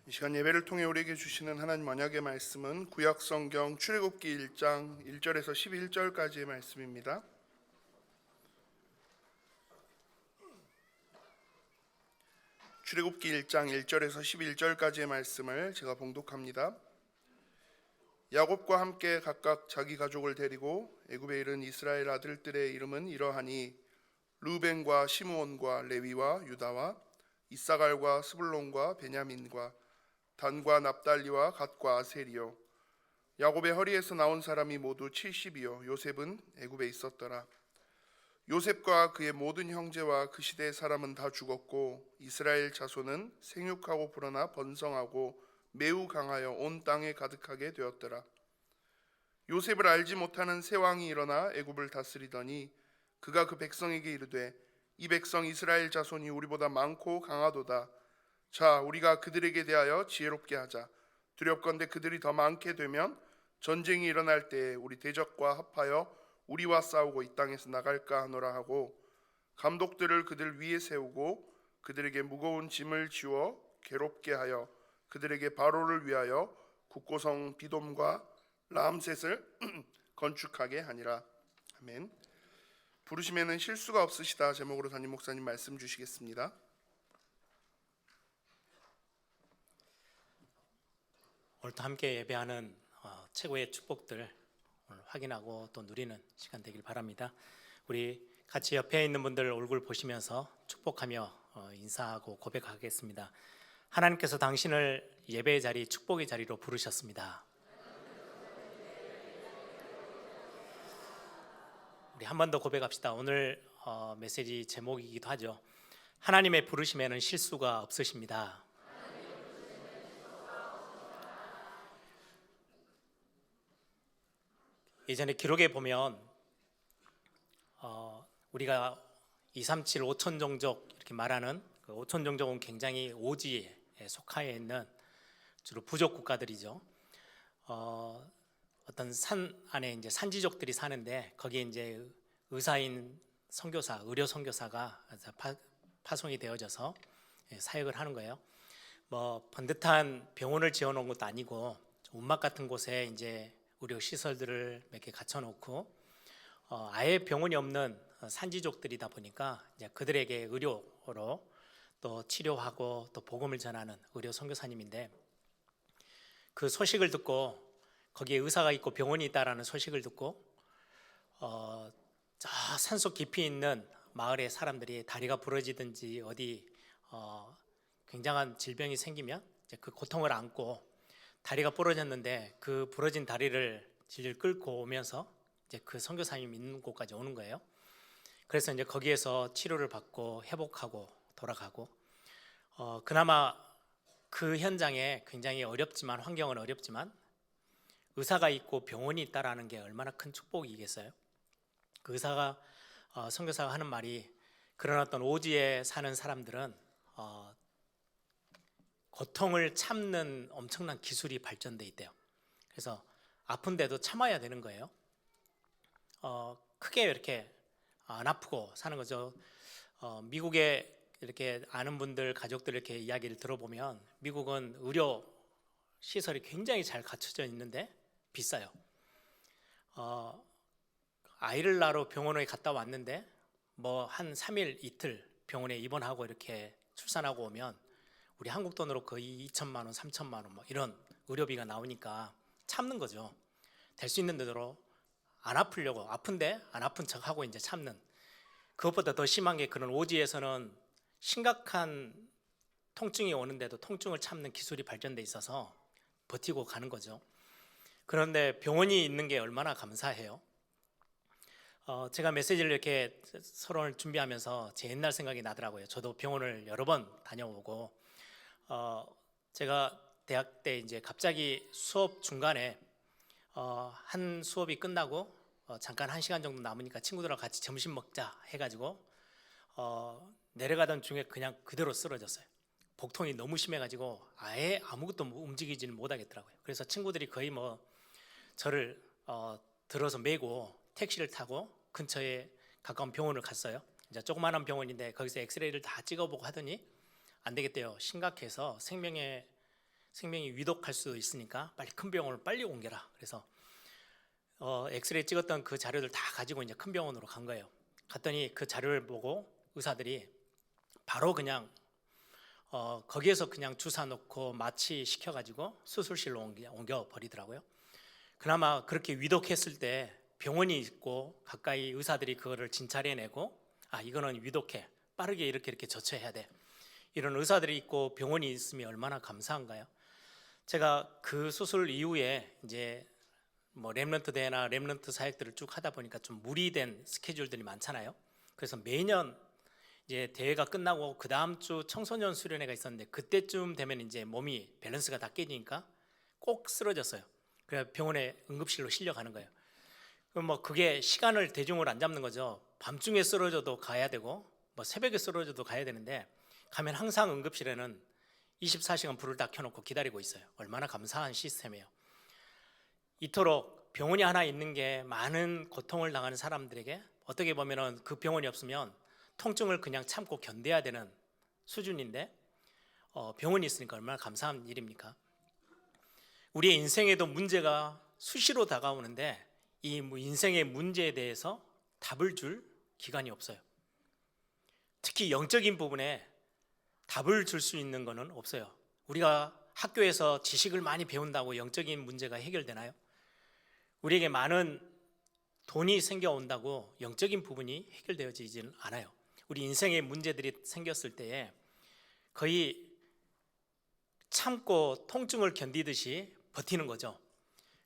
이 시간 예배를 통해 우리에게 주시는 하나님 언약의 말씀은 구약 성경 출애굽기 1장 1절에서 11절까지의 말씀입니다. 출애굽기 1장 1절에서 11절까지의 말씀을 제가 봉독합니다. 야곱과 함께 각각 자기 가족을 데리고 애굽에 이른 이스라엘 아들들의 이름은 이러하니 르우벤과 시므온과 레위와 유다와 이사갈과 스불론과 베냐민과 단과 납달리와 갓과 아셀이요 야곱의 허리에서 나온 사람이 모두 70이요 요셉은 애굽에 있었더라. 요셉과 그의 모든 형제와 그 시대의 사람은 다 죽었고 이스라엘 자손은 생육하고 불어나 번성하고 매우 강하여 온 땅에 가득하게 되었더라. 요셉을 알지 못하는 새 왕이 일어나 애굽을 다스리더니 그가 그 백성에게 이르되 이 백성 이스라엘 자손이 우리보다 많고 강하도다. 자, 우리가 그들에게 대하여 지혜롭게 하자. 두렵건대 그들이 더 많게 되면 전쟁이 일어날 때에 우리 대적과 합하여 우리와 싸우고 이 땅에서 나갈까 하노라 하고 감독들을 그들 위에 세우고 그들에게 무거운 짐을 지워 괴롭게 하여 그들에게 바로를 위하여 국고성 비돔과 라암셋을 건축하게 하니라. 아멘. 부르심에는 실수가 없으시다 제목으로 담임 목사님 말씀 주시겠습니다. 오늘도 함께 예배하는 최고의 축복들 오늘 확인하고 또 누리는 시간 되길 바랍니다. 우리 같이 옆에 있는 분들 얼굴 보시면서 축복하며 인사하고 고백하겠습니다. 하나님께서 당신을 예배의 자리, 축복의 자리로 부르셨습니다. 우리 한 번 더 고백합시다. 오늘 메시지 제목이기도 하죠. 하나님의 부르심에는 실수가 없으십니다. 예전에 기록에 보면 우리가 237 오천종족 이렇게 말하는 그 오천종족은 굉장히 오지에 속하여 있는 주로 부족 국가들이죠. 어떤 산 안에 이제 산지족들이 사는데 거기에 이제 의사인 선교사, 의료 선교사가 파송이 되어져서 사역을 하는 거예요. 뭐 번듯한 병원을 지어놓은 것도 아니고 운막 같은 곳에 이제 의료 시설들을 몇 개 갖춰놓고 아예 병원이 없는 산지족들이다 보니까 이제 그들에게 의료로 또 치료하고 또 복음을 전하는 의료 선교사님인데 그 소식을 듣고 거기에 의사가 있고 병원이 있다라는 소식을 듣고 저 산속 깊이 있는 마을의 사람들이 다리가 부러지든지 어디 굉장한 질병이 생기면 이제 그 고통을 안고 다리가 부러졌는데 그 부러진 다리를 질질 끌고 오면서 이제 그 선교사님이 있는 곳까지 오는 거예요. 그래서 이제 거기에서 치료를 받고 회복하고 돌아가고 그나마 그 현장에 굉장히 어렵지만 환경은 어렵지만 의사가 있고 병원이 있다라는 게 얼마나 큰 축복이겠어요. 그 의사가 선교사가 하는 말이 그런 어떤 오지에 사는 사람들은 고통을 참는 엄청난 기술이 발전돼 있대요. 그래서 아픈데도 참아야 되는 거예요. 크게 이렇게 안 아프고 사는 거죠. 미국에 이렇게 아는 분들, 가족들 이렇게 이야기를 들어보면 미국은 의료 시설이 굉장히 잘 갖춰져 있는데 비싸요. 아이를 낳으러 병원에 갔다 왔는데 뭐 한 3일 이틀 병원에 입원하고 이렇게 출산하고 오면 우리 한국 돈으로 거의 2천만 원, 3천만 원 뭐 이런 의료비가 나오니까 참는 거죠. 될 수 있는 대로 안 아프려고 아픈데 안 아픈 척하고 이제 참는. 그것보다 더 심한 게 그런 오지에서는 심각한 통증이 오는데도 통증을 참는 기술이 발전돼 있어서 버티고 가는 거죠. 그런데 병원이 있는 게 얼마나 감사해요. 제가 메시지를 이렇게 서론을 준비하면서 제 옛날 생각이 나더라고요. 저도 병원을 여러 번 다녀오고 제가 대학 때 이제 갑자기 수업 중간에 한 수업이 끝나고 잠깐 1시간 정도 남으니까 친구들하고 같이 점심 먹자 해가지고 내려가던 중에 그냥 그대로 쓰러졌어요. 복통이 너무 심해가지고 아예 아무것도 움직이지는 못하겠더라고요. 그래서 친구들이 거의 뭐 저를 들어서 메고 택시를 타고 근처에 가까운 병원을 갔어요. 이제 조그마한 병원인데 거기서 엑스레이를 다 찍어보고 하더니 안 되겠대요. 심각해서 생명에 생명이 위독할 수도 있으니까 빨리 큰 병원을 빨리 옮겨라. 그래서 엑스레이 찍었던 그 자료들 다 가지고 이제 큰 병원으로 간 거예요. 갔더니 그 자료를 보고 의사들이 바로 그냥 거기에서 그냥 주사 놓고 마취 시켜가지고 수술실로 옮겨 버리더라고요. 그나마 그렇게 위독했을 때 병원이 있고 가까이 의사들이 그거를 진찰해내고 이거는 위독해, 빠르게 이렇게 조처해야 돼, 이런 의사들이 있고 병원이 있으면 얼마나 감사한가요? 제가 그 수술 이후에 이제 뭐 렘넌트 대회나 렘넌트 사역들을 쭉 하다 보니까 좀 무리된 스케줄들이 많잖아요. 그래서 매년 이제 대회가 끝나고 그 다음 주 청소년 수련회가 있었는데 그때쯤 되면 이제 몸이 밸런스가 다 깨지니까 꼭 쓰러졌어요. 그래서 병원에 응급실로 실려가는 거예요. 그럼 뭐 그게 시간을 대중을 안 잡는 거죠. 밤중에 쓰러져도 가야 되고 뭐 새벽에 쓰러져도 가야 되는데 가면 항상 응급실에는 24시간 불을 다 켜놓고 기다리고 있어요. 얼마나 감사한 시스템이에요. 이토록 병원이 하나 있는 게 많은 고통을 당하는 사람들에게 어떻게 보면은 그 병원이 없으면 통증을 그냥 참고 견뎌야 되는 수준인데 병원이 있으니까 얼마나 감사한 일입니까? 우리의 인생에도 문제가 수시로 다가오는데 이 인생의 문제에 대해서 답을 줄 기간이 없어요. 특히 영적인 부분에 답을 줄 수 있는 것은 없어요. 우리가 학교에서 지식을 많이 배운다고 영적인 문제가 해결되나요? 우리에게 많은 돈이 생겨온다고 영적인 부분이 해결되어지지는 않아요. 우리 인생의 문제들이 생겼을 때에 거의 참고 통증을 견디듯이 버티는 거죠.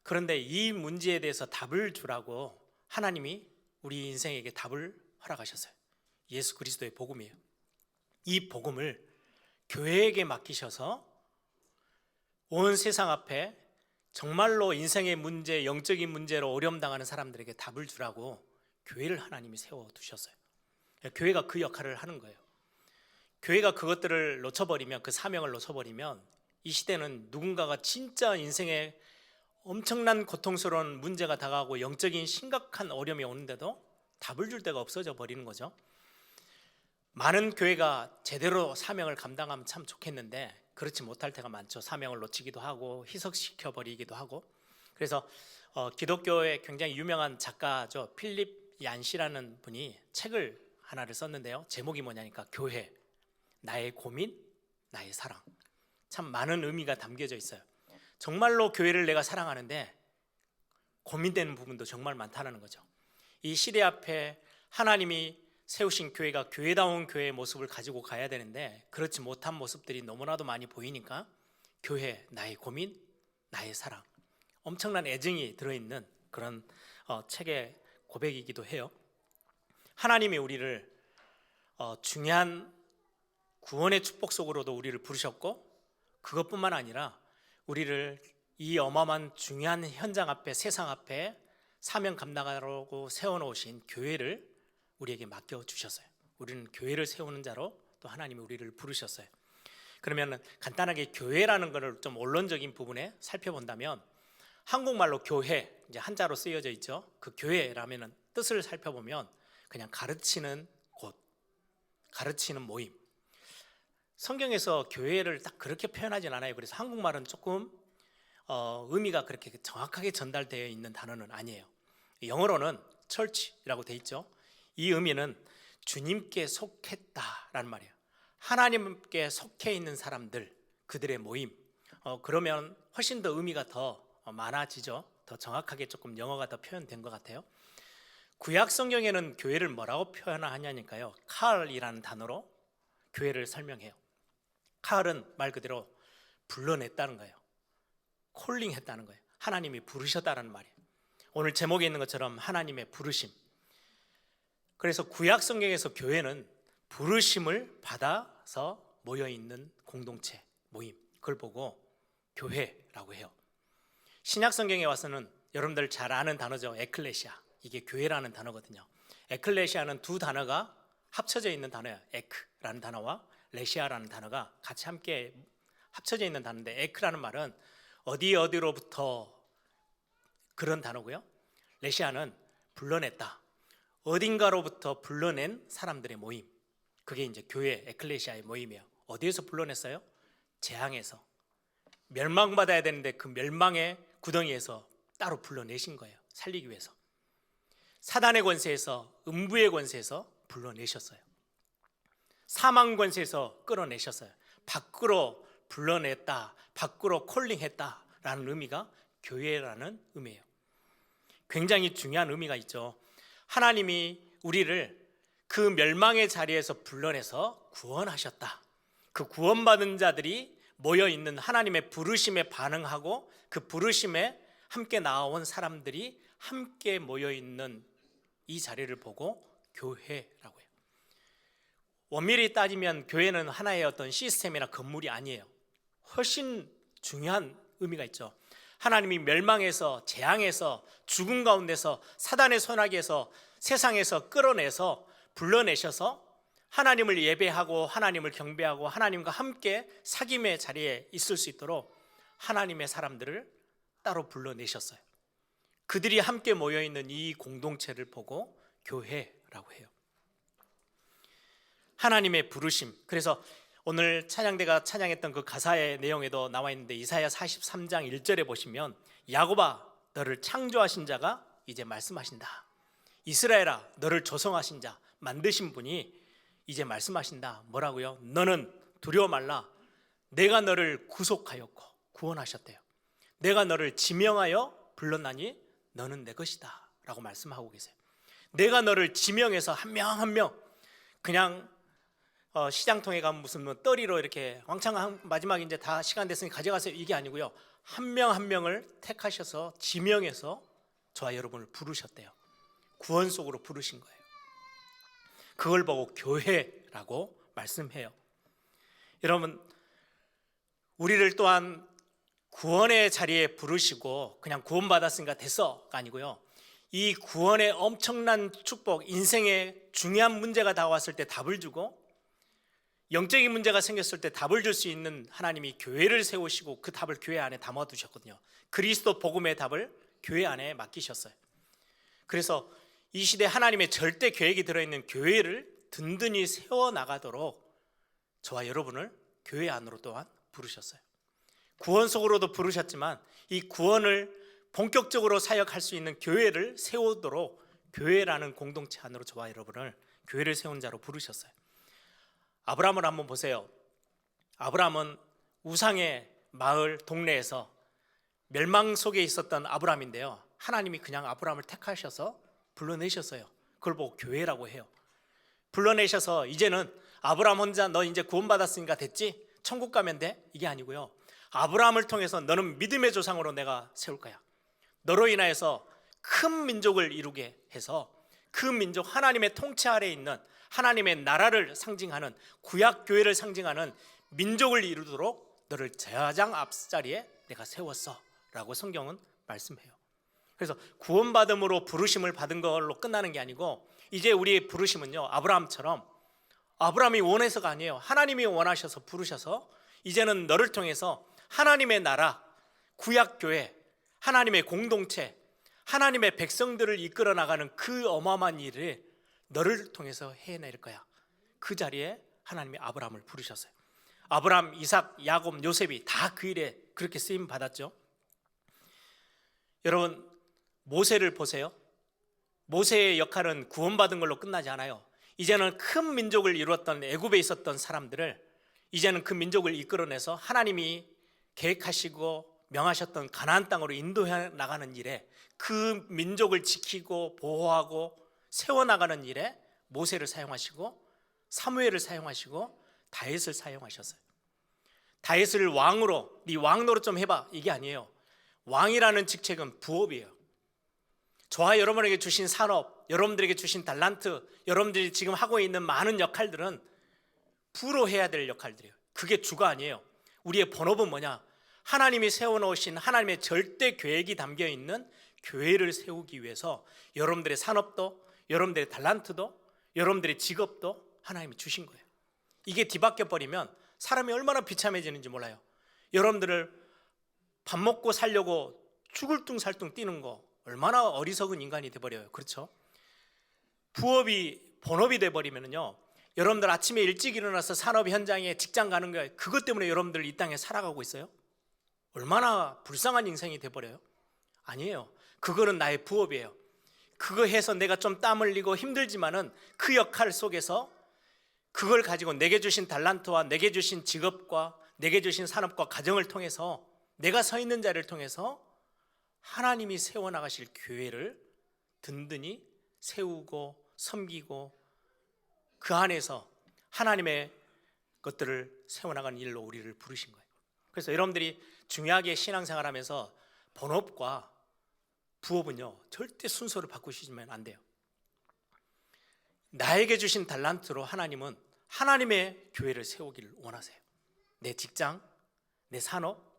그런데 이 문제에 대해서 답을 주라고 하나님이 우리 인생에게 답을 허락하셨어요. 예수 그리스도의 복음이에요. 이 복음을 교회에게 맡기셔서 온 세상 앞에 정말로 인생의 문제, 영적인 문제로 어려움 당하는 사람들에게 답을 주라고 교회를 하나님이 세워두셨어요. 교회가 그 역할을 하는 거예요. 교회가 그것들을 놓쳐버리면, 그 사명을 놓쳐버리면 이 시대는 누군가가 진짜 인생에 엄청난 고통스러운 문제가 다가오고 영적인 심각한 어려움이 오는데도 답을 줄 데가 없어져 버리는 거죠. 많은 교회가 제대로 사명을 감당하면 참 좋겠는데 그렇지 못할 때가 많죠. 사명을 놓치기도 하고 희석시켜 버리기도 하고. 그래서 기독교의 굉장히 유명한 작가죠, 필립 얀시라는 분이 책을 하나를 썼는데요. 제목이 뭐냐니까 교회, 나의 고민, 나의 사랑. 참 많은 의미가 담겨져 있어요. 정말로 교회를 내가 사랑하는데 고민되는 부분도 정말 많다는 거죠. 이 시대 앞에 하나님이 세우신 교회가 교회다운 교회의 모습을 가지고 가야 되는데 그렇지 못한 모습들이 너무나도 많이 보이니까 교회, 나의 고민, 나의 사랑, 엄청난 애정이 들어있는 그런 책의 고백이기도 해요. 하나님이 우리를 중요한 구원의 축복 속으로도 우리를 부르셨고 그것뿐만 아니라 우리를 이 어마어마한 중요한 현장 앞에, 세상 앞에 사명 감당하라고 세워놓으신 교회를 우리에게 맡겨주셨어요. 우리는 교회를 세우는 자로 또 하나님이 우리를 부르셨어요. 그러면 간단하게 교회라는 것을 좀 원론적인 부분에 살펴본다면 한국말로 교회, 이제 한자로 쓰여져 있죠. 그 교회라면 뜻을 살펴보면 그냥 가르치는 곳, 가르치는 모임. 성경에서 교회를 딱 그렇게 표현하진 않아요. 그래서 한국말은 조금 의미가 그렇게 정확하게 전달되어 있는 단어는 아니에요. 영어로는 church라고 돼 있죠. 이 의미는 주님께 속했다라는 말이에요. 하나님께 속해 있는 사람들, 그들의 모임. 그러면 훨씬 더 의미가 더 많아지죠. 더 정확하게 조금 영어가 더 표현된 것 같아요. 구약 성경에는 교회를 뭐라고 표현하냐니까요. 칼이라는 단어로 교회를 설명해요. 칼은 말 그대로 불러냈다는 거예요. 콜링했다는 거예요. 하나님이 부르셨다는 말이에요. 오늘 제목에 있는 것처럼 하나님의 부르심. 그래서 구약 성경에서 교회는 부르심을 받아서 모여있는 공동체, 모임, 그걸 보고 교회라고 해요. 신약 성경에 와서는 여러분들 잘 아는 단어죠. 에클레시아. 이게 교회라는 단어거든요. 에클레시아는 두 단어가 합쳐져 있는 단어예요. 에크라는 단어와 레시아라는 단어가 같이 함께 합쳐져 있는 단어인데, 에크라는 말은 어디로부터 그런 단어고요. 레시아는 불러냈다. 어딘가로부터 불러낸 사람들의 모임. 그게 이제 교회, 에클레시아의 모임이에요. 어디에서 불러냈어요? 재앙에서, 멸망받아야 되는데 그 멸망의 구덩이에서 따로 불러내신 거예요. 살리기 위해서. 사단의 권세에서, 음부의 권세에서 불러내셨어요. 사망 권세에서 끌어내셨어요. 밖으로 불러냈다, 밖으로 콜링했다라는 의미가 교회라는 의미예요. 굉장히 중요한 의미가 있죠. 하나님이 우리를 그 멸망의 자리에서 불러내서 구원하셨다. 그 구원받은 자들이 모여있는 하나님의 부르심에 반응하고 그 부르심에 함께 나온 사람들이 함께 모여있는 이 자리를 보고 교회라고 해요. 원밀히 따지면 교회는 하나의 어떤 시스템이나 건물이 아니에요. 훨씬 중요한 의미가 있죠. 하나님이 멸망에서, 재앙에서, 죽음 가운데서, 사단의 손아귀에서, 세상에서 끌어내서 불러내셔서 하나님을 예배하고 하나님을 경배하고 하나님과 함께 사귐의 자리에 있을 수 있도록 하나님의 사람들을 따로 불러내셨어요. 그들이 함께 모여있는 이 공동체를 보고 교회라고 해요. 하나님의 부르심. 그래서 오늘 찬양대가 찬양했던 그 가사의 내용에도 나와 있는데 이사야 43장 1절에 보시면 야곱아 너를 창조하신 자가 이제 말씀하신다. 이스라엘아 너를 조성하신 자, 만드신 분이 이제 말씀하신다. 뭐라고요? 너는 두려워 말라. 내가 너를 구속하였고 구원하셨대요. 내가 너를 지명하여 불렀나니 너는 내 것이다 라고 말씀하고 계세요. 내가 너를 지명해서 한 명 한 명 그냥 시장통에 가면 무슨 뭐 떨이로 이렇게 왕창 마지막에 이제 다 시간 됐으니 가져가세요 이게 아니고요. 한 명 한 명을 택하셔서 지명해서 저와 여러분을 부르셨대요. 구원 속으로 부르신 거예요. 그걸 보고 교회라고 말씀해요. 여러분 우리를 또한 구원의 자리에 부르시고 그냥 구원받았으니까 됐어가 아니고요. 이 구원의 엄청난 축복, 인생의 중요한 문제가 다가왔을 때 답을 주고 영적인 문제가 생겼을 때 답을 줄 수 있는 하나님이 교회를 세우시고 그 답을 교회 안에 담아두셨거든요. 그리스도 복음의 답을 교회 안에 맡기셨어요. 그래서 이 시대 하나님의 절대 계획이 들어있는 교회를 든든히 세워나가도록 저와 여러분을 교회 안으로 또한 부르셨어요. 구원 속으로도 부르셨지만 이 구원을 본격적으로 사역할 수 있는 교회를 세우도록 교회라는 공동체 안으로 저와 여러분을 교회를 세운 자로 부르셨어요. 아브라함을 한번 보세요. 아브라함은 우상의 마을 동네에서 멸망 속에 있었던 아브라함인데요. 하나님이 그냥 아브라함을 택하셔서 불러내셨어요. 그걸 보고 교회라고 해요. 불러내셔서 이제는 아브라함 혼자 너 이제 구원받았으니까 됐지? 천국 가면 돼? 이게 아니고요. 아브라함을 통해서 너는 믿음의 조상으로 내가 세울 거야. 너로 인하여서 큰 민족을 이루게 해서 그 민족 하나님의 통치 아래에 있는 하나님의 나라를 상징하는 구약 교회를 상징하는 민족을 이루도록 너를 제사장 앞자리에 내가 세웠어 라고 성경은 말씀해요. 그래서 구원받음으로 부르심을 받은 걸로 끝나는 게 아니고 이제 우리의 부르심은요 아브라함처럼 아브라함이 원해서가 아니에요. 하나님이 원하셔서 부르셔서 이제는 너를 통해서 하나님의 나라, 구약 교회, 하나님의 공동체, 하나님의 백성들을 이끌어 나가는 그 어마어마한 일을 너를 통해서 해낼 거야. 그 자리에 하나님이 아브라함을 부르셨어요. 아브라함, 이삭, 야곱, 요셉이 다 그 일에 그렇게 쓰임 받았죠. 여러분 모세를 보세요. 모세의 역할은 구원받은 걸로 끝나지 않아요. 이제는 큰 민족을 이루었던 애굽에 있었던 사람들을 이제는 그 민족을 이끌어내서 하나님이 계획하시고 명하셨던 가나안 땅으로 인도해 나가는 일에 그 민족을 지키고 보호하고 세워나가는 일에 모세를 사용하시고 사무엘을 사용하시고 다윗을 사용하셨어요. 다윗을 왕으로 네 왕 노릇 좀 해봐 이게 아니에요. 왕이라는 직책은 부업이에요. 저와 여러분에게 주신 산업, 여러분들에게 주신 달란트, 여러분들이 지금 하고 있는 많은 역할들은 부로 해야 될 역할들이에요. 그게 주가 아니에요. 우리의 본업은 뭐냐? 하나님이 세워놓으신 하나님의 절대 계획이 담겨있는 교회를 세우기 위해서 여러분들의 산업도 여러분들의 달란트도 여러분들의 직업도 하나님이 주신 거예요. 이게 뒤바뀌어 버리면 사람이 얼마나 비참해지는지 몰라요. 여러분들을 밥 먹고 살려고 죽을 둥살둥 뛰는 거 얼마나 어리석은 인간이 돼버려요. 그렇죠? 부업이 본업이 돼버리면요 여러분들 아침에 일찍 일어나서 산업 현장에 직장 가는 거예요. 그것 때문에 여러분들 이 땅에 살아가고 있어요. 얼마나 불쌍한 인생이 돼버려요. 아니에요. 그거는 나의 부업이에요. 그거 해서 내가 좀 땀 흘리고 힘들지만은 그 역할 속에서 그걸 가지고 내게 주신 달란트와 내게 주신 직업과 내게 주신 산업과 가정을 통해서 내가 서 있는 자리를 통해서 하나님이 세워나가실 교회를 든든히 세우고 섬기고 그 안에서 하나님의 것들을 세워나가는 일로 우리를 부르신 거예요. 그래서 여러분들이 중요하게 신앙생활하면서 본업과 부업은요 절대 순서를 바꾸시면 안 돼요. 나에게 주신 달란트로 하나님은 하나님의 교회를 세우기를 원하세요. 내 직장, 내 산업.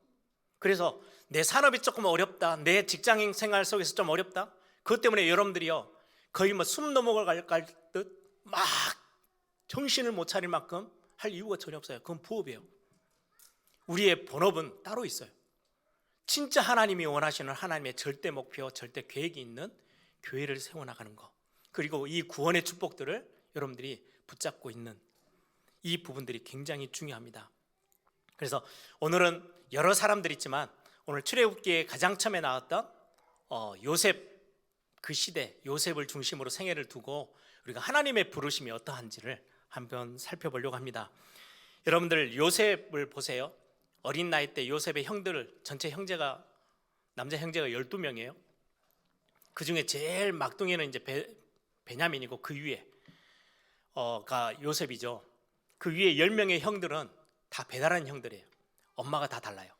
그래서 내 산업이 조금 어렵다, 내 직장 생활 속에서 좀 어렵다, 그것 때문에 여러분들이요 거의 뭐 숨 넘어갈 듯 막 정신을 못 차릴 만큼 할 이유가 전혀 없어요. 그건 부업이에요. 우리의 본업은 따로 있어요. 진짜 하나님이 원하시는 하나님의 절대 목표, 절대 계획이 있는 교회를 세워나가는 것, 그리고 이 구원의 축복들을 여러분들이 붙잡고 있는 이 부분들이 굉장히 중요합니다. 그래서 오늘은 여러 사람들이 있지만 오늘 출애굽기에 가장 처음에 나왔던 요셉, 그 시대 요셉을 중심으로 생애를 두고 우리가 하나님의 부르심이 어떠한지를 한번 살펴보려고 합니다. 여러분들 요셉을 보세요. 어린 나이 때 요셉의 형들 전체 형제가, 남자 형제가 12명이에요. 그 중에 제일 막둥이는 이제 베냐민이고 그 위에 가 요셉이죠. 그 위에 10명의 형들은 다 배다른 형들이에요. 엄마가 다 달라요.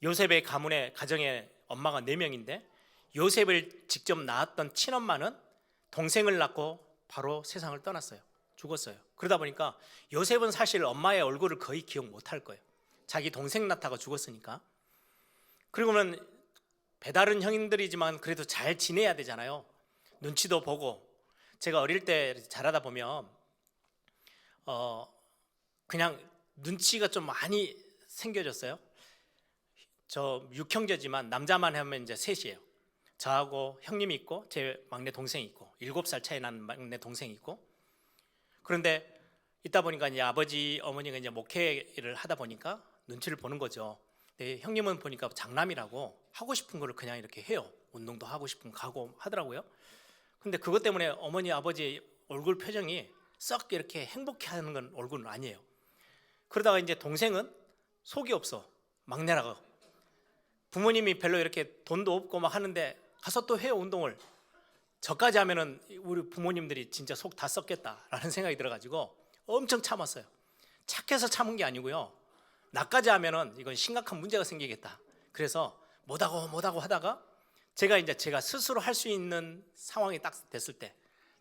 요셉의 가정에 엄마가 4명인데 요셉을 직접 낳았던 친엄마는 동생을 낳고 바로 세상을 떠났어요. 죽었어요. 그러다 보니까 요셉은 사실 엄마의 얼굴을 거의 기억 못할 거예요. 자기 동생 낳다가 죽었으니까. 그리고는 배다른 형들이지만 그래도 잘 지내야 되잖아요. 눈치도 보고. 제가 어릴 때 자라다 보면 그냥 눈치가 좀 많이 생겨졌어요. 저 6형제지만 남자만 하면 이제 셋이에요. 저하고 형님이 있고 제 막내 동생이 있고 7살 차이 나는 막내 동생이 있고. 그런데 있다 보니까 이제 아버지 어머니가 이제 목회를 하다 보니까 눈치를 보는 거죠. 근데 형님은 보니까 장남이라고 하고 싶은 거를 그냥 이렇게 해요. 운동도 하고 싶으면 가고 하더라고요. 근데 그것 때문에 어머니 아버지 얼굴 표정이 썩 이렇게 행복해하는 건 얼굴은 아니에요. 그러다가 이제 동생은 속이 없어, 막내라고. 부모님이 별로 이렇게 돈도 없고 막 하는데 가서 또 해요, 운동을. 저까지 하면은 우리 부모님들이 진짜 속 다 썩겠다라는 생각이 들어가지고 엄청 참았어요. 착해서 참은 게 아니고요, 나까지 하면은 이건 심각한 문제가 생기겠다. 그래서 못하고 하다가 제가 스스로 할 수 있는 상황이 딱 됐을 때,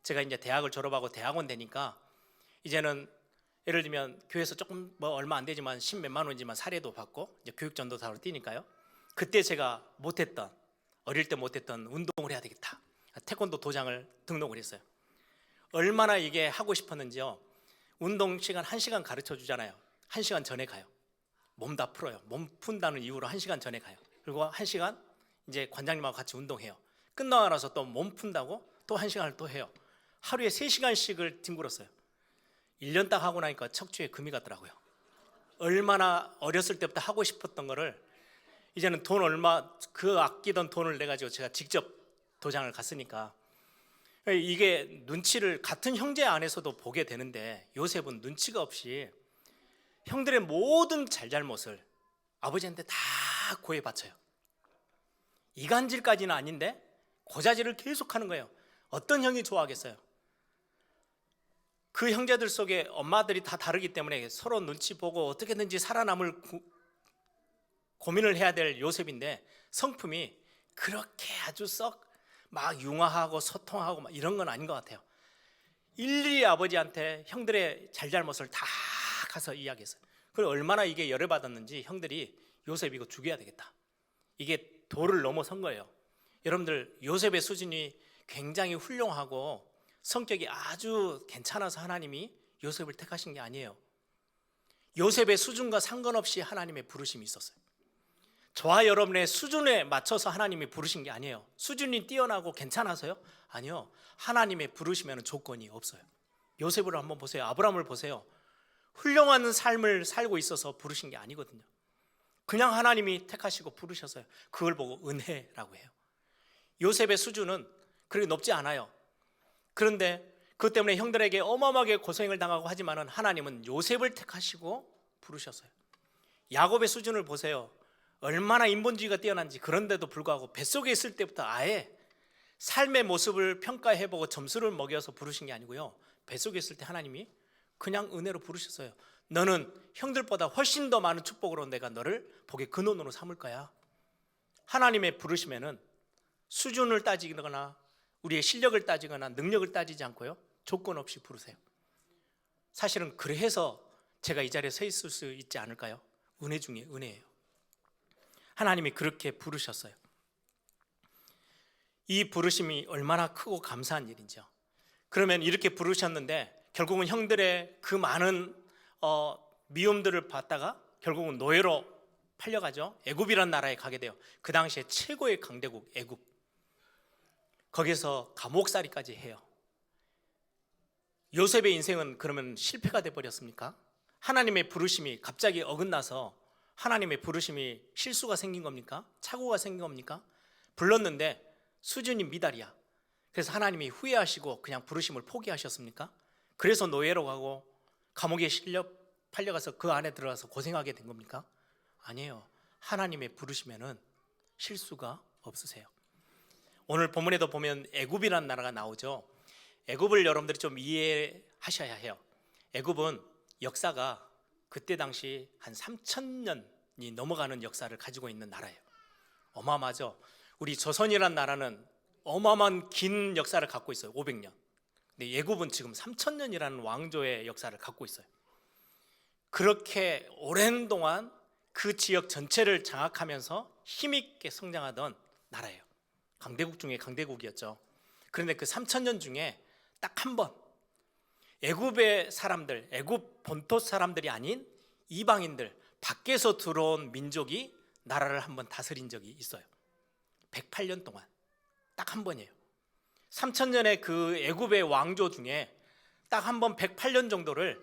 제가 이제 대학을 졸업하고 대학원 되니까 이제는 예를 들면 교회에서 조금 뭐 얼마 안 되지만 10몇만 원이지만 사례도 받고 이제 교육전도사로 뛰니까요. 그때 제가 어릴 때 못했던 운동을 해야 되겠다. 태권도 도장을 등록을 했어요. 얼마나 이게 하고 싶었는지요. 운동 시간 1시간 가르쳐 주잖아요. 1시간 전에 가요. 몸 다 풀어요. 몸 푼다는 이유로 1시간 전에 가요. 그리고 1시간 이제 관장님하고 같이 운동해요. 끝나고 나서 또 몸 푼다고 또 1시간을 또 해요. 하루에 3시간씩을 뒹굴었어요. 1년 딱 하고 나니까 척추에 금이 갔더라고요. 얼마나 어렸을 때부터 하고 싶었던 거를 이제는 그 아끼던 돈을 내가지고 제가 직접 도장을 갔으니까 이게 눈치를 같은 형제 안에서도 보게 되는데, 요셉은 눈치가 없이 형들의 모든 잘잘못을 아버지한테 다 고해 바쳐요. 이간질까지는 아닌데 고자질을 계속하는 거예요. 어떤 형이 좋아하겠어요? 그 형제들 속에 엄마들이 다 다르기 때문에 서로 눈치 보고 어떻게든지 살아남을 고민을 해야 될 요셉인데, 성품이 그렇게 아주 썩 막 융화하고 소통하고 막 이런 건 아닌 것 같아요. 일일이 아버지한테 형들의 잘잘못을 다 가서 이야기했어요. 그리고 얼마나 이게 열을 받았는지 형들이 요셉 이거 죽여야 되겠다, 이게 도를 넘어선 거예요. 여러분들, 요셉의 수준이 굉장히 훌륭하고 성격이 아주 괜찮아서 하나님이 요셉을 택하신 게 아니에요. 요셉의 수준과 상관없이 하나님의 부르심이 있었어요. 저와 여러분의 수준에 맞춰서 하나님이 부르신 게 아니에요. 수준이 뛰어나고 괜찮아서요? 아니요. 하나님의 부르시면 조건이 없어요. 요셉을 한번 보세요. 아브라함을 보세요. 훌륭한 삶을 살고 있어서 부르신 게 아니거든요. 그냥 하나님이 택하시고 부르셨어요. 그걸 보고 은혜라고 해요. 요셉의 수준은 그렇게 높지 않아요. 그런데 그것 때문에 형들에게 어마어마하게 고생을 당하고 하지만은 하나님은 요셉을 택하시고 부르셨어요. 야곱의 수준을 보세요. 얼마나 인본주의가 뛰어난지. 그런데도 불구하고 뱃속에 있을 때부터 아예 삶의 모습을 평가해보고 점수를 먹여서 부르신 게 아니고요, 뱃속에 있을 때 하나님이 그냥 은혜로 부르셨어요. 너는 형들보다 훨씬 더 많은 축복으로 내가 너를 복의 근원으로 삼을 거야. 하나님의 부르시면은 수준을 따지거나 우리의 실력을 따지거나 능력을 따지지 않고요, 조건 없이 부르세요. 사실은 그래서 제가 이 자리에 서 있을 수 있지 않을까요? 은혜 중에 은혜예요. 하나님이 그렇게 부르셨어요. 이 부르심이 얼마나 크고 감사한 일인지요. 그러면 이렇게 부르셨는데 결국은 형들의 그 많은 미움들을 받다가 결국은 노예로 팔려가죠. 애굽이라는 나라에 가게 돼요. 그 당시에 최고의 강대국 애굽. 거기서 감옥살이까지 해요. 요셉의 인생은 그러면 실패가 돼버렸습니까? 하나님의 부르심이 갑자기 어긋나서 하나님의 부르심이 실수가 생긴 겁니까? 착오가 생긴 겁니까? 불렀는데 수준이 미달이야. 그래서 하나님이 후회하시고 그냥 부르심을 포기하셨습니까? 그래서 노예로 가고 감옥에 실려 팔려가서 그 안에 들어가서 고생하게 된 겁니까? 아니에요. 하나님의 부르시면은 실수가 없으세요. 오늘 본문에도 보면 애굽이라는 나라가 나오죠. 애굽을 여러분들이 좀 이해하셔야 해요. 애굽은 역사가 그때 당시 한 3,000년이 넘어가는 역사를 가지고 있는 나라예요. 어마어마하죠. 우리 조선이라는 나라는 어마어마한 긴 역사를 갖고 있어요. 500년. 근데 애굽은 지금 3,000년이라는 왕조의 역사를 갖고 있어요. 그렇게 오랜 동안 그 지역 전체를 장악하면서 힘있게 성장하던 나라예요. 강대국 중에 강대국이었죠. 그런데 그 3,000년 중에 딱 한 번 애굽의 사람들, 애굽 본토 사람들이 아닌 이방인들, 밖에서 들어온 민족이 나라를 한번 다스린 적이 있어요. 108년 동안 딱 한 번이에요. 3,000년의 그 애굽의 왕조 중에 딱 한 번 108년 정도를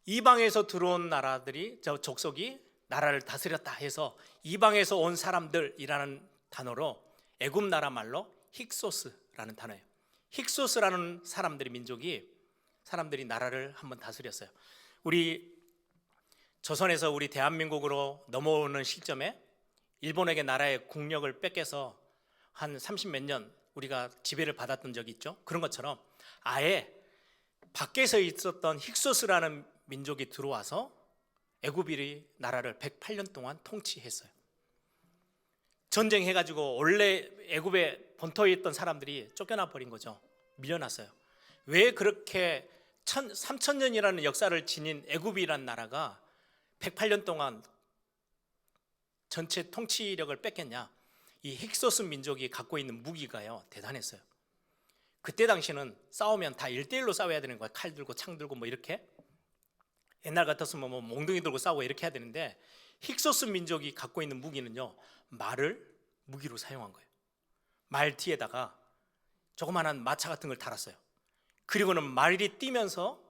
이방에서 들어온 나라들이, 저 족속이 나라를 다스렸다 해서 이방에서 온 사람들이라는 단어로 애굽 나라 말로 힉소스라는 단어예요. 힉소스라는 사람들이 나라를 한번 다스렸어요. 우리 조선에서 우리 대한민국으로 넘어오는 시점에 일본에게 나라의 국력을 뺏겨서 한 30몇 년 우리가 지배를 받았던 적이 있죠. 그런 것처럼 아예 밖에서 있었던 힉소스라는 민족이 들어와서 애굽이 나라를 108년 동안 통치했어요. 전쟁해가지고 원래 애굽의 본토에 있던 사람들이 쫓겨나 버린 거죠. 밀려났어요. 왜 그렇게 3,000년이라는 역사를 지닌 애굽이라는 나라가 108년 동안 전체 통치력을 뺏겼냐? 이 힉소스 민족이 갖고 있는 무기가요, 대단했어요. 그때 당시는 싸우면 다 1대1로 싸워야 되는 거예요. 칼 들고 창 들고 뭐 이렇게. 옛날 같았으면 뭐 몽둥이 들고 싸우고 이렇게 해야 되는데 힉소스 민족이 갖고 있는 무기는요, 말을 무기로 사용한 거예요. 말 뒤에다가 조그만한 마차 같은 걸 달았어요. 그리고는 말이 뛰면서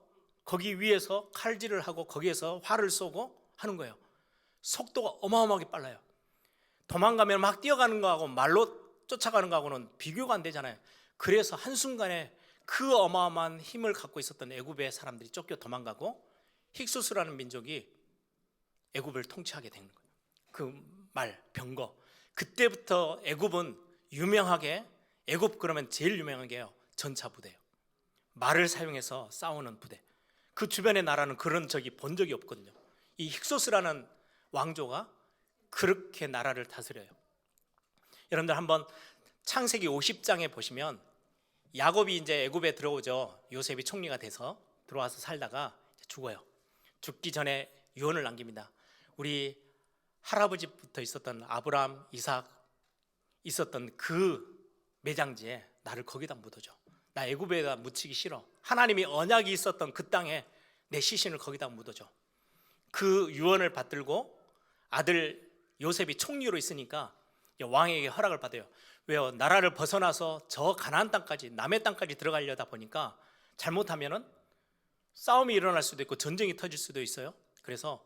거기 위에서 칼질을 하고 거기에서 활을 쏘고 하는 거예요. 속도가 어마어마하게 빨라요. 도망가면 막 뛰어가는 거하고 말로 쫓아가는 거하고는 비교가 안 되잖아요. 그래서 한순간에 그 어마어마한 힘을 갖고 있었던 애굽의 사람들이 쫓겨 도망가고 힉소스라는 민족이 애굽을 통치하게 된 거예요. 그 말, 병거. 그때부터 애굽은 유명하게, 애굽 그러면 제일 유명한 게요, 전차 부대예요. 말을 사용해서 싸우는 부대. 그 주변의 나라는 그런 적이 본 적이 없거든요. 이 힉소스라는 왕조가 그렇게 나라를 다스려요. 여러분들 한번 창세기 50장에 보시면 야곱이 이제 애굽에 들어오죠. 요셉이 총리가 돼서 들어와서 살다가 죽어요. 죽기 전에 유언을 남깁니다. 우리 할아버지부터 있었던 아브라함, 이삭 있었던 그 매장지에 나를 거기다 묻어줘. 나 애굽에다 묻히기 싫어. 하나님이 언약이 있었던 그 땅에 내 시신을 거기다 묻어줘. 그 유언을 받들고 아들 요셉이 총리로 있으니까 왕에게 허락을 받아요. 왜요? 나라를 벗어나서 저 가나안 땅까지, 남의 땅까지 들어가려다 보니까 잘못하면은 싸움이 일어날 수도 있고 전쟁이 터질 수도 있어요. 그래서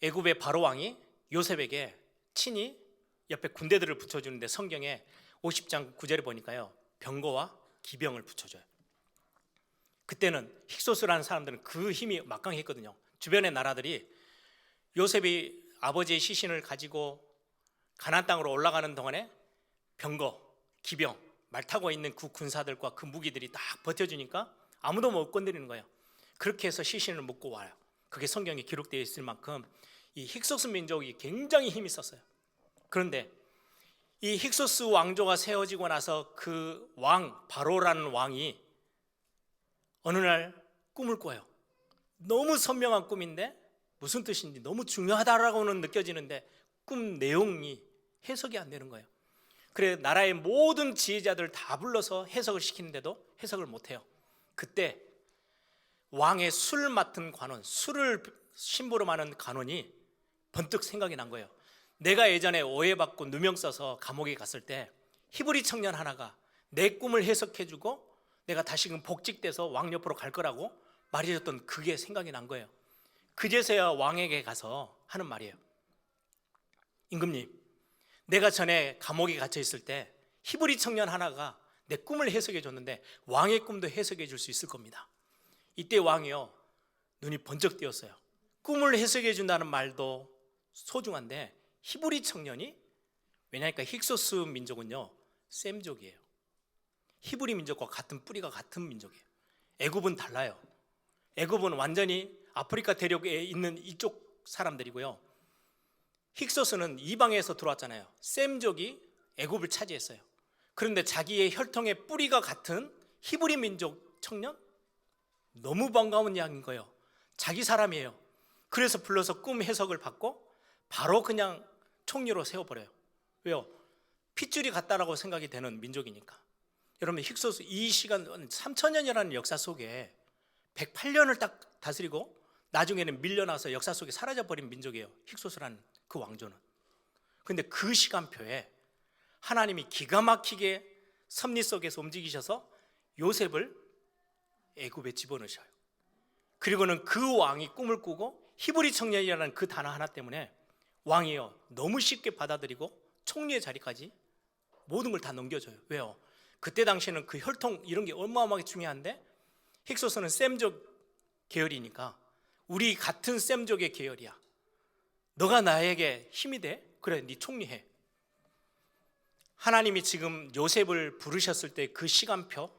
애굽의 바로 왕이 요셉에게 친히 옆에 군대들을 붙여주는데 성경에 50장 9절에 보니까요, 병거와 기병을 붙여줘요. 그때는 힉소스라는 사람들은 그 힘이 막강했거든요. 주변의 나라들이 요셉이 아버지의 시신을 가지고 가나안 땅으로 올라가는 동안에 병거, 기병, 말 타고 있는 그 군사들과 그 무기들이 딱 버텨주니까 아무도 못 건드리는 거예요. 그렇게 해서 시신을 묻고 와요. 그게 성경에 기록되어 있을 만큼 이 힉소스 민족이 굉장히 힘이 있었어요. 그런데 이 힉소스 왕조가 세워지고 나서 그 왕, 바로라는 왕이 어느 날 꿈을 꿔요. 너무 선명한 꿈인데 무슨 뜻인지 너무 중요하다라고는 느껴지는데 꿈 내용이 해석이 안 되는 거예요. 그래 나라의 모든 지혜자들 다 불러서 해석을 시키는데도 해석을 못해요. 그때 왕의 술 맡은 관원, 술을 심부름하는 관원이 번뜩 생각이 난 거예요. 내가 예전에 오해받고 누명 써서 감옥에 갔을 때 히브리 청년 하나가 내 꿈을 해석해주고 내가 다시금 복직돼서 왕 옆으로 갈 거라고 말해줬던 그게 생각이 난 거예요. 그제서야 왕에게 가서 하는 말이에요. 임금님, 내가 전에 감옥에 갇혀 있을 때 히브리 청년 하나가 내 꿈을 해석해 줬는데 왕의 꿈도 해석해 줄 수 있을 겁니다. 이때 왕이요, 눈이 번쩍 띄었어요. 꿈을 해석해 준다는 말도 소중한데 히브리 청년이, 왜냐니까 힉소스 민족은요 셈족이에요. 히브리 민족과 같은 뿌리가 같은 민족이에요. 애굽은 달라요. 애굽은 완전히 아프리카 대륙에 있는 이쪽 사람들이고요, 힉소스는 이방에서 들어왔잖아요. 셈족이 애굽을 차지했어요. 그런데 자기의 혈통의 뿌리가 같은 히브리 민족 청년, 너무 반가운 이야기인 거예요. 자기 사람이에요. 그래서 불러서 꿈 해석을 받고 바로 그냥 총리로 세워버려요. 왜요? 핏줄이 같다라고 생각이 되는 민족이니까. 여러분, 힉소스 이 시간 3000년이라는 역사 속에 108년을 딱 다스리고 나중에는 밀려나서 역사 속에 사라져버린 민족이에요, 힉소스라는 그 왕조는. 근데 그 시간표에 하나님이 기가 막히게 섭리 속에서 움직이셔서 요셉을 애굽에 집어넣으셔요. 그리고는 그 왕이 꿈을 꾸고 히브리 청년이라는 그 단어 하나 때문에 왕이요 너무 쉽게 받아들이고 총리의 자리까지 모든 걸 다 넘겨줘요. 왜요? 그때 당시에는 그 혈통 이런 게 어마어마하게 중요한데 힉소스는 셈족 계열이니까 우리 같은 셈족의 계열이야. 너가 나에게 힘이 돼? 그래, 네 총리해. 하나님이 지금 요셉을 부르셨을 때 그 시간표,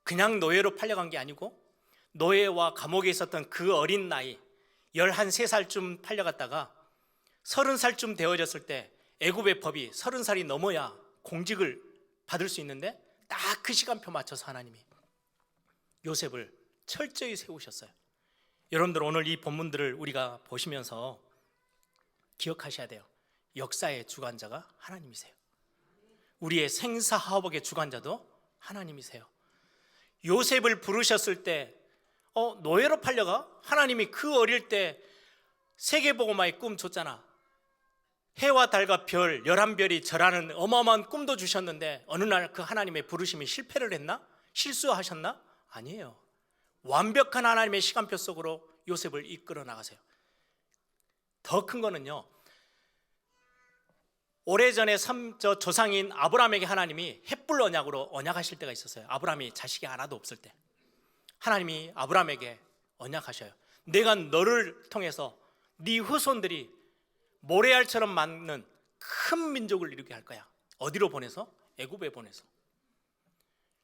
그냥 노예로 팔려간 게 아니고 노예와 감옥에 있었던 그 어린 나이 13살쯤 팔려갔다가 30살쯤 되어졌을 때 애굽의 법이 30살이 넘어야 공직을 받을 수 있는데 딱 그 시간표 맞춰서 하나님이 요셉을 철저히 세우셨어요. 여러분들 오늘 이 본문들을 우리가 보시면서 기억하셔야 돼요. 역사의 주관자가 하나님이세요. 우리의 생사화복의 주관자도 하나님이세요. 요셉을 부르셨을 때 노예로 팔려가? 하나님이 그 어릴 때 세계복음화의 꿈 줬잖아. 해와 달과 별 11별이 절하는 어마어마한 꿈도 주셨는데 어느 날 그 하나님의 부르심이 실패를 했나? 실수하셨나? 아니에요. 완벽한 하나님의 시간표 속으로 요셉을 이끌어 나가세요. 더 큰 거는요, 오래전에 조상인 아브라함에게 하나님이 햇불 언약으로 언약하실 때가 있었어요. 아브라함이 자식이 하나도 없을 때 하나님이 아브라함에게 언약하셔요. 내가 너를 통해서 네 후손들이 모래알처럼 많은 큰 민족을 이루게 할 거야. 어디로 보내서? 애굽에 보내서.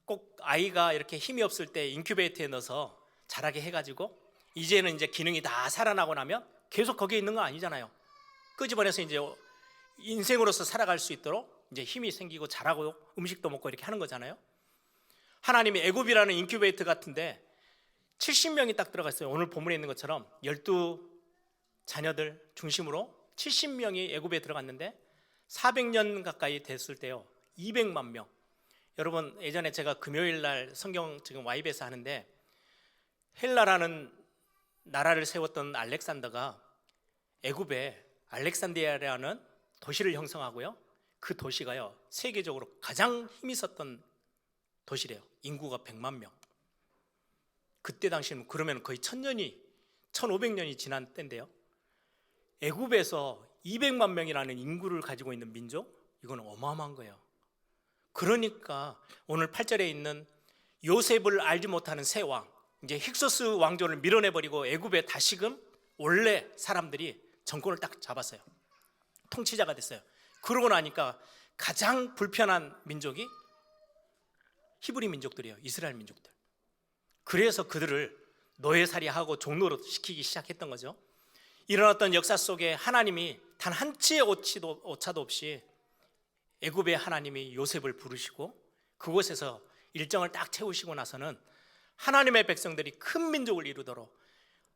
꼭 아이가 이렇게 힘이 없을 때 인큐베이터에 넣어서 자라게 해가지고 이제는 이제 기능이 다 살아나고 나면 계속 거기에 있는 거 아니잖아요. 끄집어내서 이제 인생으로서 살아갈 수 있도록 이제 힘이 생기고 자라고 음식도 먹고 이렇게 하는 거잖아요. 하나님이 애굽이라는 인큐베이터 같은데 70명이 딱 들어가 있어요. 오늘 본문에 있는 것처럼 12자녀들 중심으로 70명이 애굽에 들어갔는데 400년 가까이 됐을 때요 200만 명. 여러분, 예전에 제가 금요일 날 성경 지금 YB에서 하는데 헬라라는 나라를 세웠던 알렉산더가 애굽에 알렉산드리아라는 도시를 형성하고요, 그 도시가요 세계적으로 가장 힘이 있었던 도시래요. 인구가 100만 명. 그때 당시는 그러면 거의 1000년이 1500년이 지난 때인데요, 애굽에서 200만 명이라는 인구를 가지고 있는 민족, 이건 어마어마한 거예요. 그러니까 오늘 8절에 있는 요셉을 알지 못하는 새 왕, 이제 힉소스 왕조를 밀어내버리고 애굽에 다시금 원래 사람들이 정권을 딱 잡았어요. 통치자가 됐어요. 그러고 나니까 가장 불편한 민족이 히브리 민족들이에요. 이스라엘 민족들. 그래서 그들을 노예살이하고 종노릇 시키기 시작했던 거죠. 일어났던 역사 속에 하나님이 단 한 치의 오차도 없이 애굽의 하나님이 요셉을 부르시고 그곳에서 일정을 딱 채우시고 나서는 하나님의 백성들이 큰 민족을 이루도록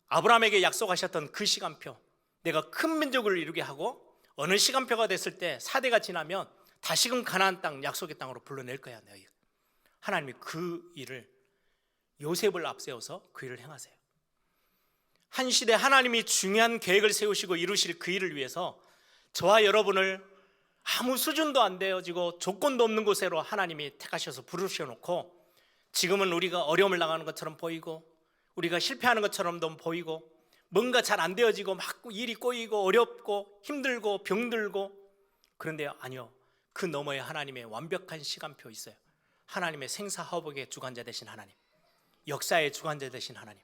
아브라함에게 약속하셨던 그 시간표, 내가 큰 민족을 이루게 하고 어느 시간표가 됐을 때 4대가 지나면 다시금 가나안 땅, 약속의 땅으로 불러낼 거야. 너희. 하나님이 그 일을, 요셉을 앞세워서 그 일을 행하세요. 한 시대 하나님이 중요한 계획을 세우시고 이루실 그 일을 위해서 저와 여러분을 아무 수준도 안 되어지고 조건도 없는 곳으로 하나님이 택하셔서 부르셔놓고 지금은 우리가 어려움을 당하는 것처럼 보이고 우리가 실패하는 것처럼도 보이고 뭔가 잘 안 되어지고 막 일이 꼬이고 어렵고 힘들고 병들고, 그런데 아니요, 그 너머에 하나님의 완벽한 시간표 있어요. 하나님의 생사화복의 주관자 되신 하나님, 역사의 주관자 되신 하나님.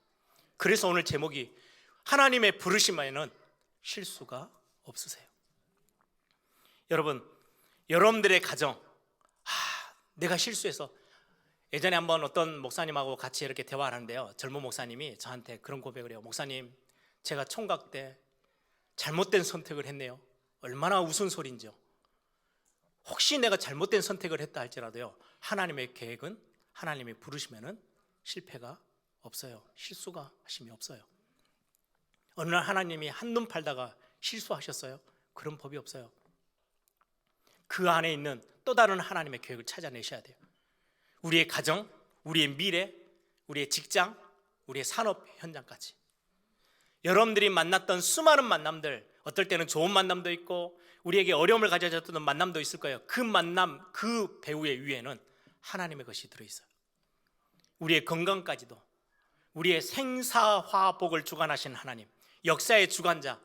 그래서 오늘 제목이 하나님의 부르심에는 실수가 없으세요. 여러분, 여러분들의 가정, 내가 실수해서, 예전에 한번 어떤 목사님하고 같이 이렇게 대화를 하는데요, 젊은 목사님이 저한테 그런 고백을 해요. 목사님, 제가 총각 때 잘못된 선택을 했네요. 얼마나 우스운 소리인지요. 혹시 내가 잘못된 선택을 했다 할지라도요, 하나님의 계획은, 하나님이 부르시면은 실패가 없어요. 실수가 하심이 없어요. 어느 날 하나님이 한눈 팔다가 실수하셨어요? 그런 법이 없어요. 그 안에 있는 또 다른 하나님의 계획을 찾아내셔야 돼요. 우리의 가정, 우리의 미래, 우리의 직장, 우리의 산업 현장까지. 여러분들이 만났던 수많은 만남들, 어떨 때는 좋은 만남도 있고 우리에게 어려움을 가져줬던 만남도 있을 거예요. 그 만남, 그 배후의 위에는 하나님의 것이 들어있어요. 우리의 건강까지도, 우리의 생사화복을 주관하신 하나님, 역사의 주관자,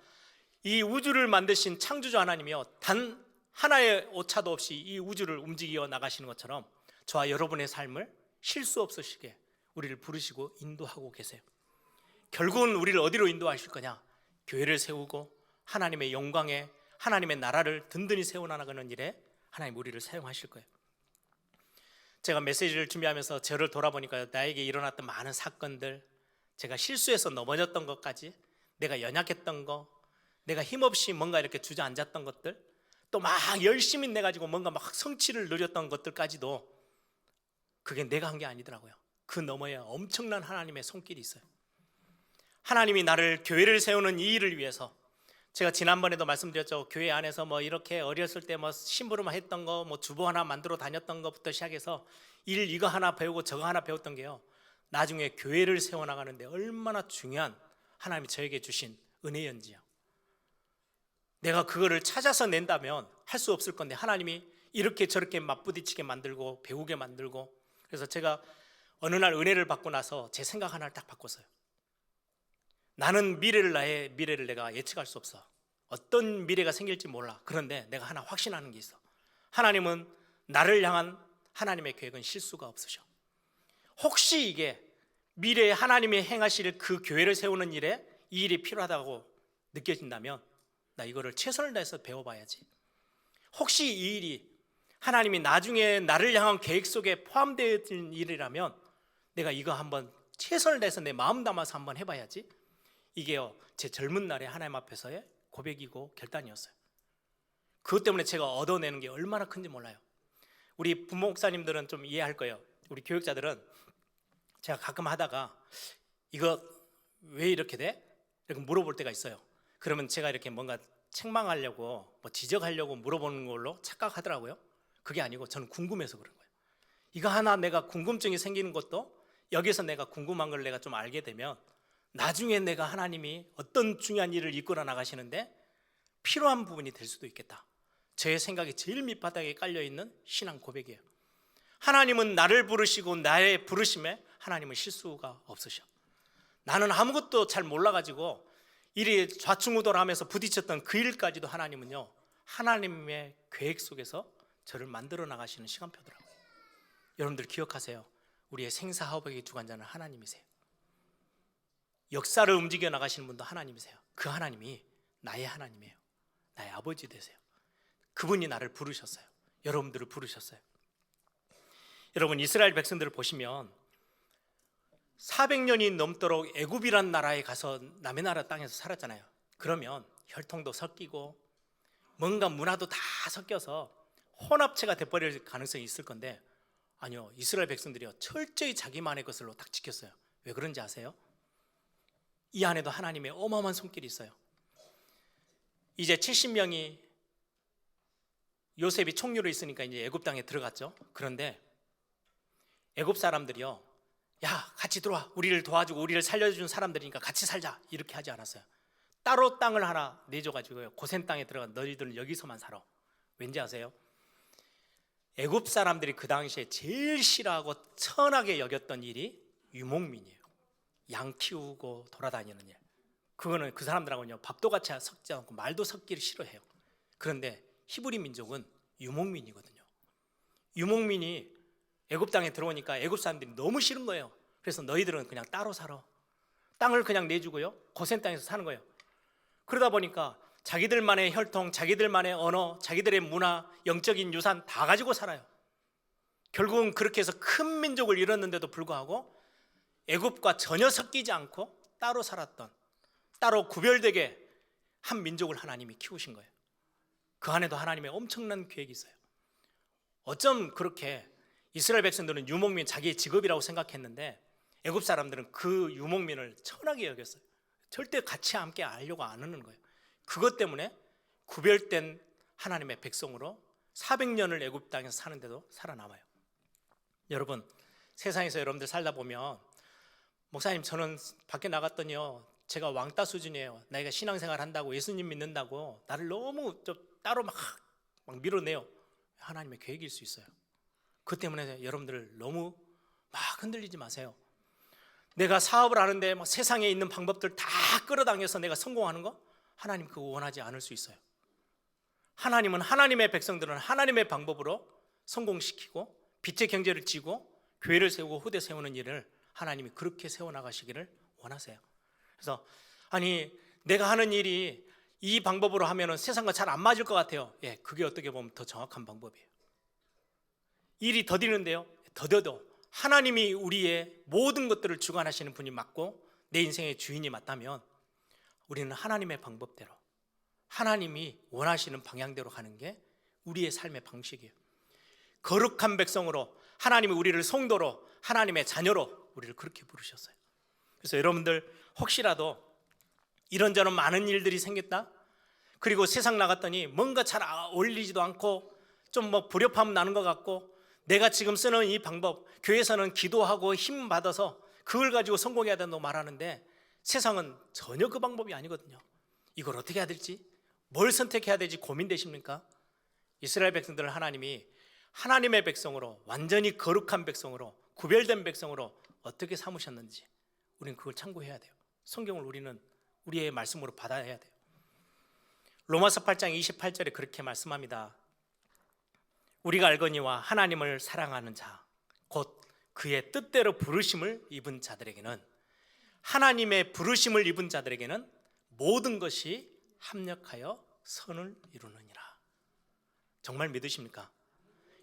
이 우주를 만드신 창조주 하나님이요, 단 하나의 오차도 없이 이 우주를 움직여 나가시는 것처럼 저와 여러분의 삶을 실수 없으시게 우리를 부르시고 인도하고 계세요. 결국은 우리를 어디로 인도하실 거냐? 교회를 세우고 하나님의 영광에, 하나님의 나라를 든든히 세워나가는 일에 하나님 우리를 사용하실 거예요. 제가 메시지를 준비하면서 저를 돌아보니까 나에게 일어났던 많은 사건들, 제가 실수해서 넘어졌던 것까지, 내가 연약했던 거, 내가 힘없이 뭔가 이렇게 주저앉았던 것들, 또 막 열심히 내가지고 뭔가 막 성취를 누렸던 것들까지도 그게 내가 한 게 아니더라고요. 그 너머에 엄청난 하나님의 손길이 있어요. 하나님이 나를, 교회를 세우는 이 일을 위해서, 제가 지난번에도 말씀드렸죠. 교회 안에서 뭐 이렇게 어렸을 때 뭐 심부름 했던 거, 뭐 주보 하나 만들어 다녔던 것부터 시작해서 일 이거 하나 배우고 저거 하나 배웠던 게요, 나중에 교회를 세워나가는데 얼마나 중요한 하나님이 저에게 주신 은혜였지요. 내가 그거를 찾아서 낸다면 할 수 없을 건데 하나님이 이렇게 저렇게 맞부딪히게 만들고 배우게 만들고, 그래서 제가 어느 날 은혜를 받고 나서 제 생각 하나를 딱 바꿨어요. 나는 나의 미래를 내가 예측할 수 없어. 어떤 미래가 생길지 몰라. 그런데 내가 하나 확신하는 게 있어. 하나님은 나를 향한 하나님의 계획은 실수가 없으셔. 혹시 이게 미래에 하나님이 행하실 그 교회를 세우는 일에 이 일이 필요하다고 느껴진다면 나 이거를 최선을 다해서 배워봐야지. 혹시 이 일이 하나님이 나중에 나를 향한 계획 속에 포함되어 있는 일이라면 내가 이거 한번 최선을 다해서 내 마음 담아서 한번 해봐야지. 이게요, 제 젊은 날에 하나님 앞에서의 고백이고 결단이었어요. 그것 때문에 제가 얻어내는 게 얼마나 큰지 몰라요. 우리 부모 목사님들은 좀 이해할 거예요. 우리 교육자들은 제가 가끔 하다가 이거 왜 이렇게 돼? 이렇게 물어볼 때가 있어요. 그러면 제가 이렇게 뭔가 책망하려고, 뭐 지적하려고 물어보는 걸로 착각하더라고요. 그게 아니고 저는 궁금해서 그런 거예요. 이거 하나 내가 궁금증이 생기는 것도, 여기서 내가 궁금한 걸 내가 좀 알게 되면 나중에 내가 하나님이 어떤 중요한 일을 이끌어 나가시는데 필요한 부분이 될 수도 있겠다. 제 생각이 제일 밑바닥에 깔려있는 신앙 고백이에요. 하나님은 나를 부르시고 나의 부르심에 하나님은 실수가 없으셔. 나는 아무것도 잘 몰라가지고 일이 좌충우돌하면서 부딪혔던 그 일까지도 하나님은요, 하나님의 계획 속에서 저를 만들어 나가시는 시간표더라고요. 여러분들 기억하세요. 우리의 생사화복의 주관자는 하나님이세요. 역사를 움직여 나가시는 분도 하나님이세요. 그 하나님이 나의 하나님이에요. 나의 아버지 되세요. 그분이 나를 부르셨어요. 여러분들을 부르셨어요. 여러분, 이스라엘 백성들을 보시면 400년이 넘도록 애굽이란 나라에 가서 남의 나라 땅에서 살았잖아요. 그러면 혈통도 섞이고 뭔가 문화도 다 섞여서 혼합체가 돼버릴 가능성이 있을 건데, 아니요, 이스라엘 백성들이요 철저히 자기만의 것으로 딱 지켰어요. 왜 그런지 아세요? 이 안에도 하나님의 어마어마한 손길이 있어요. 이제 70명이 요셉이 총리로 있으니까 이제 애굽 땅에 들어갔죠. 그런데 애굽 사람들이요, 야 같이 들어와, 우리를 도와주고 우리를 살려준 사람들이니까 같이 살자, 이렇게 하지 않았어요. 따로 땅을 하나 내줘가지고요, 고센 땅에 들어간 너희들은 여기서만 살아. 왠지 아세요? 애굽 사람들이 그 당시에 제일 싫어하고 천하게 여겼던 일이 유목민이에요. 양 키우고 돌아다니는 일. 그거는 그 사람들하고는요 밥도 같이 섞지 않고 말도 섞기를 싫어해요. 그런데 히브리 민족은 유목민이거든요. 유목민이 애굽 땅에 들어오니까 애굽 사람들이 너무 싫은 거예요. 그래서 너희들은 그냥 따로 살아. 땅을 그냥 내주고요, 고센 땅에서 사는 거예요. 그러다 보니까 자기들만의 혈통, 자기들만의 언어, 자기들의 문화, 영적인 유산 다 가지고 살아요. 결국은 그렇게 해서 큰 민족을 이뤘는데도 불구하고 애굽과 전혀 섞이지 않고 따로 살았던, 따로 구별되게 한 민족을 하나님이 키우신 거예요. 그 안에도 하나님의 엄청난 계획이 있어요. 어쩜 그렇게 이스라엘 백성들은 유목민 자기의 직업이라고 생각했는데 애굽 사람들은 그 유목민을 천하게 여겼어요. 절대 같이 함께 하려고 안 하는 거예요. 그것 때문에 구별된 하나님의 백성으로 400년을 애굽 땅에서 사는데도 살아남아요. 여러분, 세상에서 여러분들 살다 보면, 목사님 저는 밖에 나갔더니요 제가 왕따 수준이에요, 내가 신앙생활 한다고 예수님 믿는다고 나를 너무 따로 막 밀어내요. 하나님의 계획일 수 있어요. 그 때문에 여러분들 너무 막 흔들리지 마세요. 내가 사업을 하는데 막 세상에 있는 방법들 다 끌어당겨서 내가 성공하는 거, 하나님 그거 원하지 않을 수 있어요. 하나님은, 하나님의 백성들은 하나님의 방법으로 성공시키고 빛의 경제를 지고 교회를 세우고 후대 세우는 일을 하나님이 그렇게 세워나가시기를 원하세요. 그래서 아니 내가 하는 일이 이 방법으로 하면 세상과 잘 안 맞을 것 같아요. 예, 그게 어떻게 보면 더 정확한 방법이에요. 일이 더디는데요, 더뎌도 하나님이 우리의 모든 것들을 주관하시는 분이 맞고 내 인생의 주인이 맞다면 우리는 하나님의 방법대로, 하나님이 원하시는 방향대로 가는 게 우리의 삶의 방식이에요. 거룩한 백성으로, 하나님이 우리를 성도로, 하나님의 자녀로 우리를 그렇게 부르셨어요. 그래서 여러분들 혹시라도 이런저런 많은 일들이 생겼다, 그리고 세상 나갔더니 뭔가 잘 어울리지도 않고 좀 뭐 불협화음 나는 것 같고, 내가 지금 쓰는 이 방법, 교회에서는 기도하고 힘 받아서 그걸 가지고 성공해야 된다고 말하는데 세상은 전혀 그 방법이 아니거든요. 이걸 어떻게 해야 될지, 뭘 선택해야 될지 고민되십니까? 이스라엘 백성들을 하나님이 하나님의 백성으로, 완전히 거룩한 백성으로, 구별된 백성으로 어떻게 삼으셨는지 우리는 그걸 참고해야 돼요. 성경을 우리는 우리의 말씀으로 받아야 돼요. 로마서 8장 28절에 그렇게 말씀합니다. 우리가 알거니와 하나님을 사랑하는 자, 곧 그의 뜻대로 부르심을 입은 자들에게는, 하나님의 부르심을 입은 자들에게는 모든 것이 합력하여 선을 이루느니라. 정말 믿으십니까?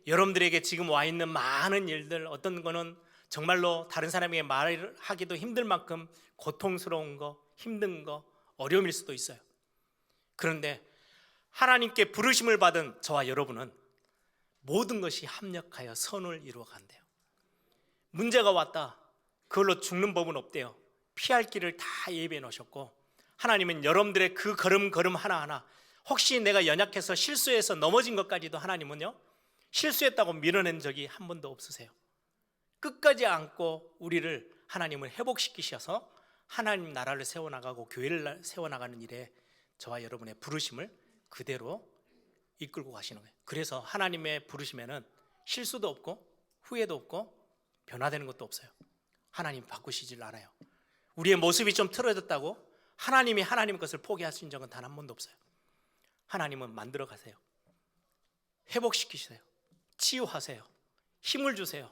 여러분들에게 지금 와 있는 많은 일들, 어떤 거는 정말로 다른 사람에게 말하기도 힘들 만큼 고통스러운 거, 힘든 거, 어려움일 수도 있어요. 그런데 하나님께 부르심을 받은 저와 여러분은 모든 것이 합력하여 선을 이루어간대요. 문제가 왔다, 그걸로 죽는 법은 없대요. 피할 길을 다 예비해 놓으셨고, 하나님은 여러분들의 그 걸음걸음 하나하나, 혹시 내가 연약해서 실수해서 넘어진 것까지도 하나님은요 실수했다고 밀어낸 적이 한 번도 없으세요. 끝까지 안고 우리를 하나님을 회복시키셔서 하나님 나라를 세워나가고 교회를 세워나가는 일에 저와 여러분의 부르심을 그대로 이끌고 가시는 거예요. 그래서 하나님의 부르심에는 실수도 없고 후회도 없고 변화되는 것도 없어요. 하나님 바꾸시질 않아요. 우리의 모습이 좀 틀어졌다고 하나님이 하나님 것을 포기하신 적은 단 한 번도 없어요. 하나님은 만들어 가세요. 회복시키세요. 치유하세요. 힘을 주세요.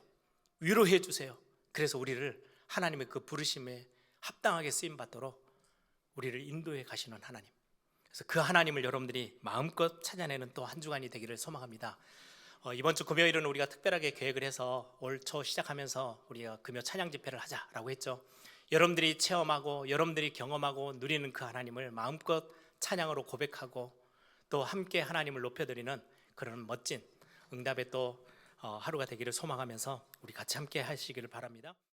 위로해 주세요. 그래서 우리를 하나님의 그 부르심에 합당하게 쓰임 받도록 우리를 인도해 가시는 하나님. 그래서 그 하나님을 여러분들이 마음껏 찾아내는 또 한 주간이 되기를 소망합니다. 이번 주 금요일은 우리가 특별하게 계획을 해서 올 초 시작하면서 우리가 금요 찬양 집회를 하자라고 했죠. 여러분들이 체험하고 여러분들이 경험하고 누리는 그 하나님을 마음껏 찬양으로 고백하고 또 함께 하나님을 높여드리는 그런 멋진 응답의 또 하루가 되기를 소망하면서 우리 같이 함께 하시기를 바랍니다.